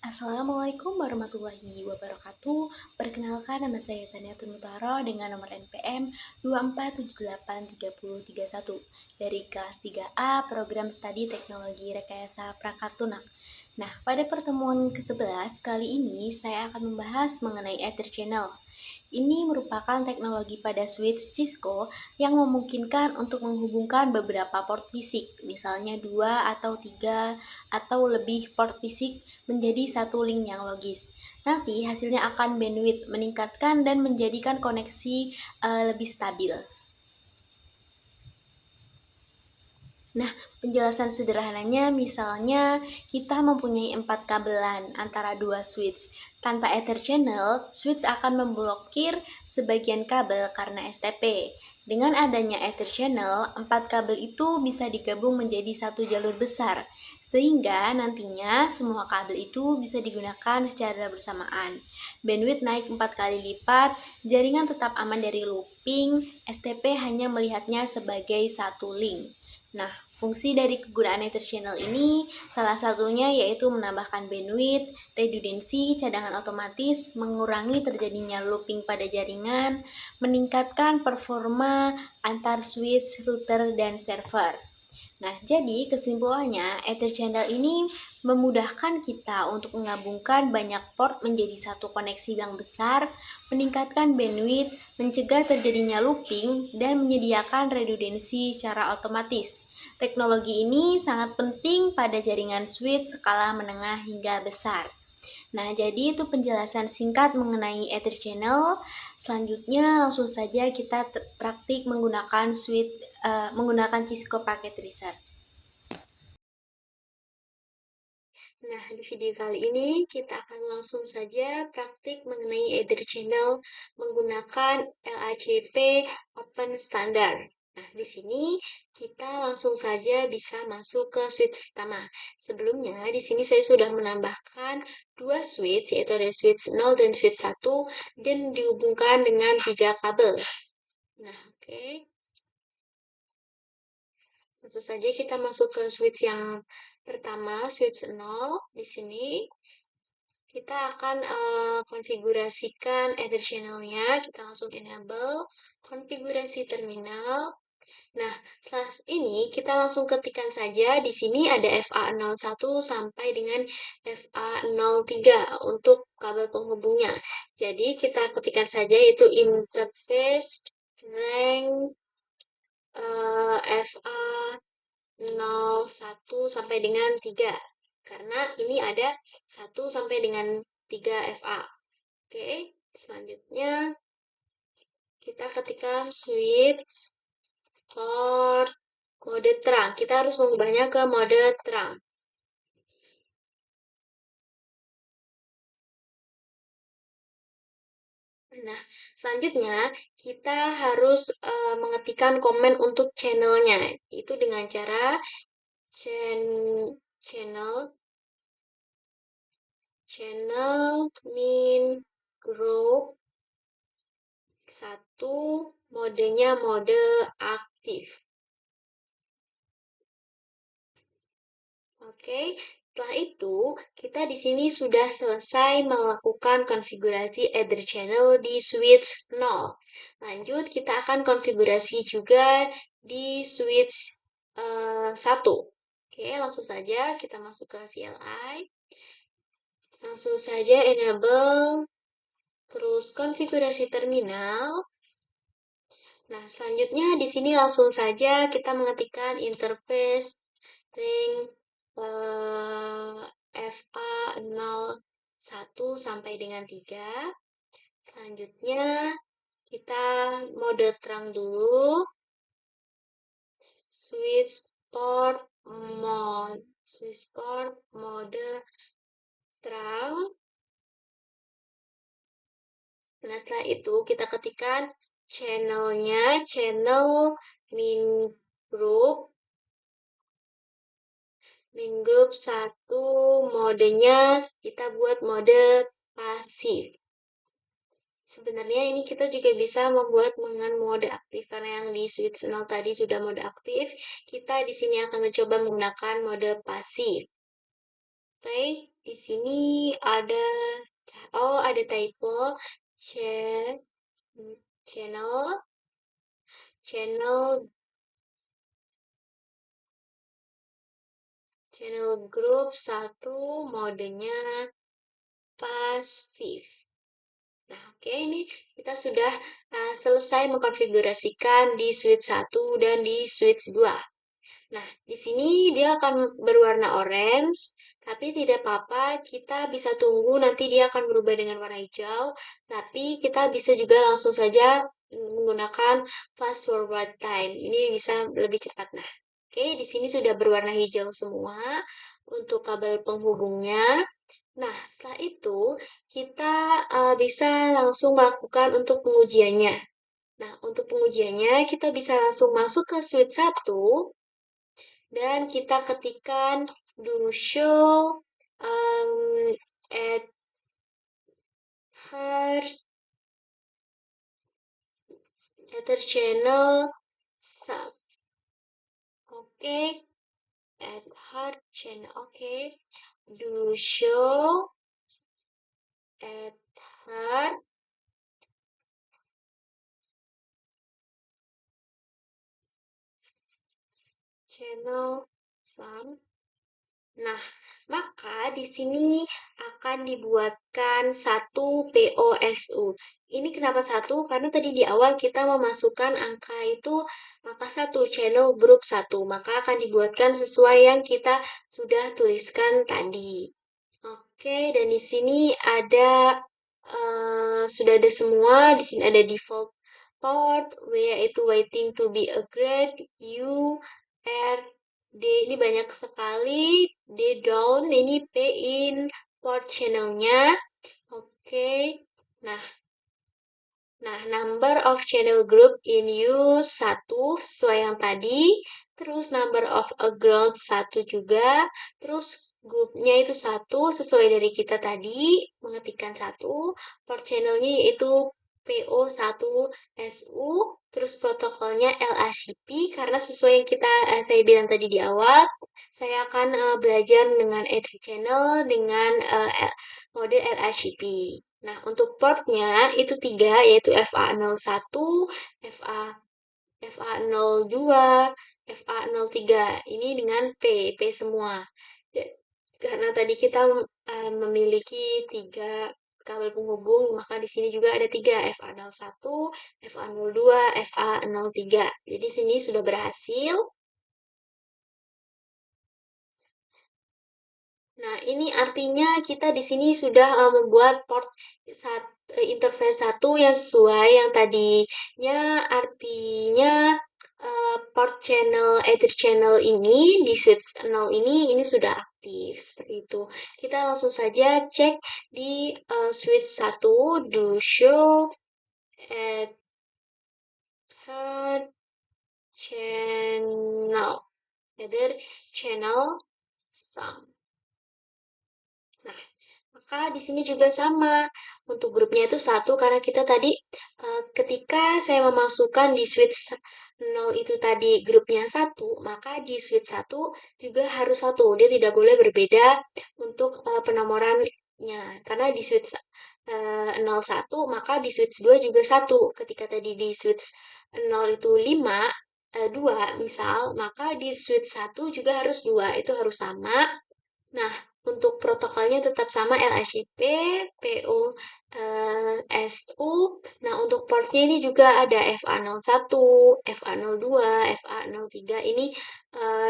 Assalamualaikum warahmatullahi wabarakatuh. Perkenalkan, nama saya Sania Tunutaro dengan nomor NPM 24783031 dari kelas 3A Program Studi Teknologi Rekayasa Perangkat Lunak. Nah, pada pertemuan ke-11 kali ini saya akan membahas mengenai Ether Channel. Ini merupakan teknologi pada switch Cisco yang memungkinkan untuk menghubungkan beberapa port fisik, misalnya 2 atau 3 atau lebih port fisik menjadi satu link yang logis. Nanti hasilnya akan bandwidth meningkatkan dan menjadikan koneksi lebih stabil. Nah, penjelasan sederhananya misalnya kita mempunyai 4 kabelan antara dua switch. Tanpa Ether Channel, switch akan memblokir sebagian kabel karena STP. Dengan adanya Ether Channel, 4 kabel itu bisa digabung menjadi satu jalur besar, sehingga nantinya semua kabel itu bisa digunakan secara bersamaan. Bandwidth naik 4 kali lipat, jaringan tetap aman dari looping, STP hanya melihatnya sebagai satu link. Nah, fungsi dari kegunaan Ether Channel ini salah satunya yaitu menambahkan bandwidth, redundansi, cadangan otomatis, mengurangi terjadinya looping pada jaringan, meningkatkan performa antar switch, router, dan server. Nah, jadi kesimpulannya, Ether Channel ini memudahkan kita untuk menggabungkan banyak port menjadi satu koneksi yang besar, meningkatkan bandwidth, mencegah terjadinya looping, dan menyediakan redundansi secara otomatis. Teknologi ini sangat penting pada jaringan switch skala menengah hingga besar. Nah, jadi itu penjelasan singkat mengenai Ether Channel. Selanjutnya langsung saja kita praktik menggunakan Cisco Packet Tracer. Nah, di video kali ini kita akan langsung saja praktik mengenai Ether Channel menggunakan LACP Open Standard. Nah, di sini kita langsung saja bisa masuk ke switch pertama. Sebelumnya, di sini saya sudah menambahkan dua switch, yaitu ada switch 0 dan switch 1, dan dihubungkan dengan 3 kabel. Nah, oke. Langsung saja kita masuk ke switch yang pertama, switch 0. Di sini kita akan konfigurasikan Ether channel-nya. Kita langsung enable konfigurasi terminal. Nah, setelah ini kita langsung ketikkan saja di sini ada FA01 sampai dengan FA03 untuk kabel penghubungnya. Jadi kita ketikkan saja itu interface rank FA01 sampai dengan 3. Karena ini ada 1 sampai dengan 3 FA. Oke, selanjutnya kita ketikkan switch port mode terang. Kita harus mengubahnya ke mode terang. Nah, selanjutnya kita harus mengetikkan komen untuk channelnya. Itu dengan cara channel min group 1, modenya mode aktif. Oke, setelah itu kita di sini sudah selesai melakukan konfigurasi Ether Channel di switch 0. Lanjut, kita akan konfigurasi juga di switch 1. Oke, langsung saja kita masuk ke CLI. Langsung saja enable, terus konfigurasi terminal. Nah, selanjutnya di sini langsung saja kita mengetikkan interface ring FA01 sampai dengan 3. Selanjutnya kita mode terang dulu. Switch port mode terang. Nah, setelah itu kita ketikkan channelnya, channel min group 1, modenya kita buat mode pasif. Sebenarnya ini kita juga bisa membuat dengan mode aktif karena yang di switch 0 tadi sudah mode aktif. Kita di sini akan mencoba menggunakan mode pasif. Baik, di sini ada ada typo. Ch- channel channel channel grup satu modenya pasif. Nah, oke, ini kita sudah selesai mengkonfigurasikan di switch satu dan di switch 2. Nah, di sini dia akan berwarna orange, tapi tidak apa-apa, kita bisa tunggu nanti dia akan berubah dengan warna hijau, tapi kita bisa juga langsung saja menggunakan fast forward time. Ini bisa lebih cepat. Nah, oke, di sini sudah berwarna hijau semua untuk kabel penghubungnya. Nah, setelah itu kita bisa langsung melakukan untuk pengujiannya. Nah, untuk pengujiannya kita bisa langsung masuk ke switch satu dan kita ketikkan do show at her ether channel sub. Oke, at her channel. Oke, do show at her channel sum. Nah, maka di sini akan dibuatkan satu POSU. Ini kenapa satu? Karena tadi di awal kita memasukkan angka itu angka satu, channel grup satu. Maka akan dibuatkan sesuai yang kita sudah tuliskan tadi. Oke, dan di sini ada sudah ada semua. Di sini ada default port, W yaitu waiting to be agreed, U, R, D ini banyak sekali, D down, ini P in port channelnya. Oke, nah Nah, number of channel group in use 1 sesuai yang tadi, terus number of ground 1 juga, terus grupnya itu 1 sesuai dari kita tadi, mengetikkan 1, for channelnya itu PO1SU, terus protokolnya LACP, karena sesuai yang saya bilang tadi di awal, saya akan belajar dengan edit channel dengan mode LACP. Nah, untuk portnya itu tiga, yaitu FA01, FA, FA02, FA03. Ini dengan P semua. Ya, karena tadi kita memiliki tiga kabel penghubung, maka di sini juga ada tiga, FA01, FA02, FA03. Jadi sini sudah berhasil. Nah, ini artinya kita di sini sudah membuat port interface satu yang sesuai yang tadinya artinya port channel ether channel ini di switch 0 ini sudah aktif seperti itu. Kita langsung saja cek di switch satu do show ether channel ether channel sum. Nah, maka di sini juga sama. Untuk grupnya itu satu karena kita tadi ketika saya memasukkan di switch 0 itu tadi grupnya satu, maka di switch satu juga harus satu. Dia tidak boleh berbeda untuk penomorannya. Karena di switch 01, maka di switch 2 juga satu. Ketika tadi di switch 0 itu 5, 2 misal, maka di switch satu juga harus 2. Itu harus sama. Nah, untuk protokolnya tetap sama LACP, PO, SU. Nah, untuk portnya ini juga ada FA01, FA02, FA03. Ini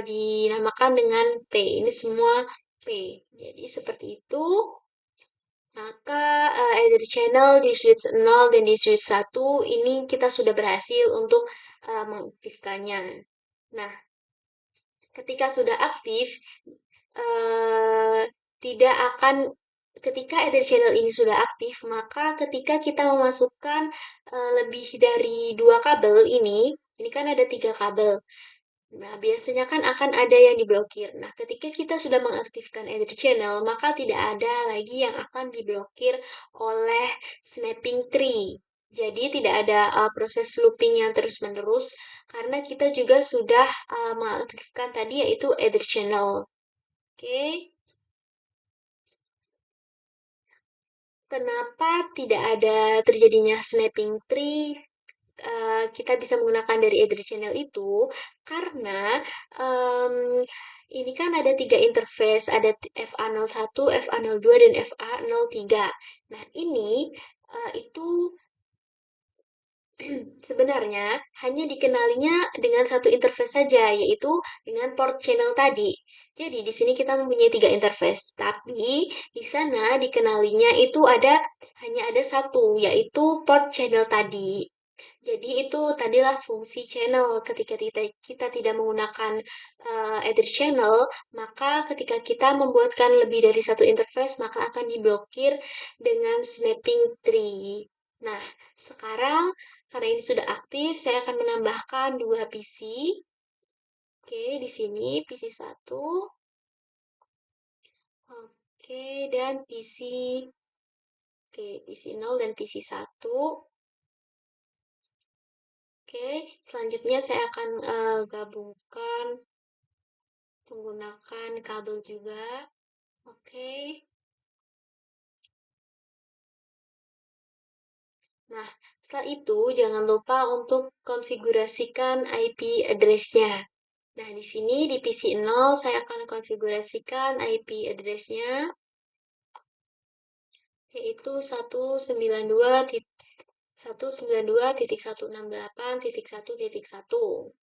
dinamakan dengan P. Ini semua P. Jadi seperti itu. Maka Ether Channel di switch 0 dan di switch satu ini kita sudah berhasil untuk mengaktifkannya. Nah, ketika sudah aktif, eh, tidak akan ketika Ether Channel ini sudah aktif, maka ketika kita memasukkan lebih dari dua kabel ini kan ada tiga kabel. Nah, biasanya kan akan ada yang diblokir. Nah, ketika kita sudah mengaktifkan Ether Channel, maka tidak ada lagi yang akan diblokir oleh snapping tree. Jadi tidak ada proses looping yang terus-menerus karena kita juga sudah mengaktifkan tadi yaitu Ether Channel. Oke. Kenapa tidak ada terjadinya snapping tree? Kita bisa menggunakan dari Ether channel itu karena em, ini kan ada tiga interface, ada FA01, FA02, dan FA03. Nah, ini itu sebenarnya hanya dikenalinya dengan satu interface saja, yaitu dengan port channel tadi. Jadi di sini kita mempunyai tiga interface, tapi di sana dikenalinya itu hanya ada satu, yaitu port channel tadi. Jadi itu tadilah fungsi channel. Ketika kita tidak menggunakan Ether channel, maka ketika kita membuatkan lebih dari satu interface, maka akan diblokir dengan snapping tree. Nah, sekarang karena ini sudah aktif, saya akan menambahkan dua PC. Oke, di sini PC 1. Oke, dan PC 0 dan PC 1. Oke, selanjutnya saya akan gabungkan menggunakan kabel juga. Oke. Nah, setelah itu jangan lupa untuk konfigurasikan IP address-nya. Nah, di sini di PC 0 saya akan konfigurasikan IP address-nya yaitu 192.168.1.1.1.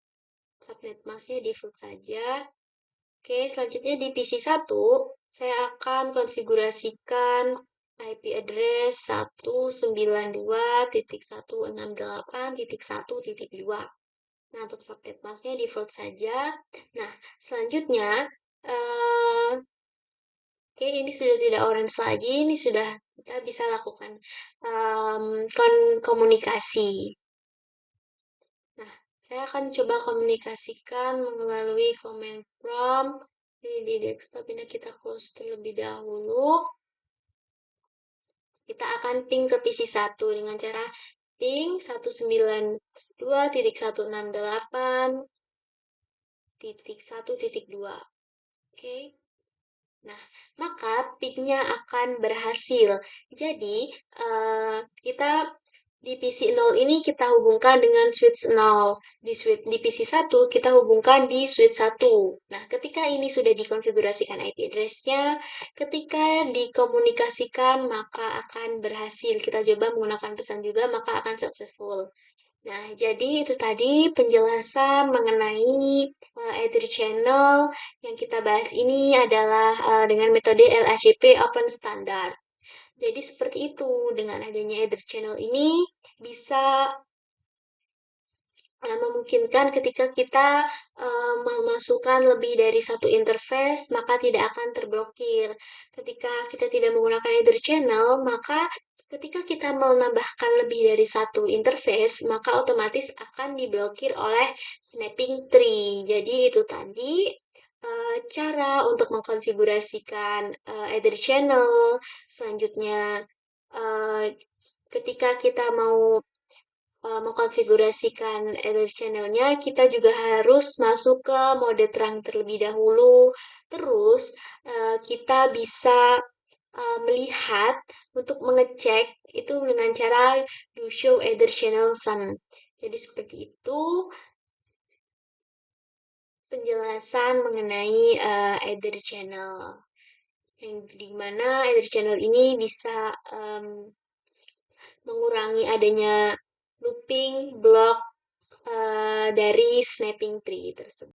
Subnet masknya default saja. Oke, selanjutnya di PC 1 saya akan konfigurasikan IP address 192.168.1.2. Nah, untuk subnet masknya default saja. Nah, selanjutnya eh, oke, ini sudah tidak orange lagi. Ini sudah kita bisa lakukan komunikasi. Nah, saya akan coba komunikasikan melalui command prompt. Ini di desktop ini kita close terlebih dahulu. Kita akan ping ke PC 1 dengan cara ping 192.168.1.2. Oke. Nah, maka pingnya akan berhasil. Jadi, kita di PC 0 ini kita hubungkan dengan switch 0. Di PC 1 kita hubungkan di switch 1. Nah, ketika ini sudah dikonfigurasikan IP address-nya, ketika dikomunikasikan maka akan berhasil. Kita coba menggunakan pesan juga maka akan successful. Nah, jadi itu tadi penjelasan mengenai Ether Channel yang kita bahas ini adalah dengan metode LHCP Open Standard. Jadi seperti itu, dengan adanya Ether Channel ini bisa memungkinkan ketika kita memasukkan lebih dari satu interface, maka tidak akan terblokir. Ketika kita tidak menggunakan Ether Channel, maka ketika kita menambahkan lebih dari satu interface, maka otomatis akan diblokir oleh snapping tree. Jadi itu tadi cara untuk mengkonfigurasikan Ether Channel. Selanjutnya, uh, ketika kita mau mengkonfigurasikan Ether channel-nya, kita juga harus masuk ke mode terang terlebih dahulu. Terus, kita bisa melihat untuk mengecek itu dengan cara do show Ether channel sum. Jadi seperti itu penjelasan mengenai Ether channel. Yang dimana Ether channel ini bisa mengurangi adanya looping block dari snapping tree tersebut.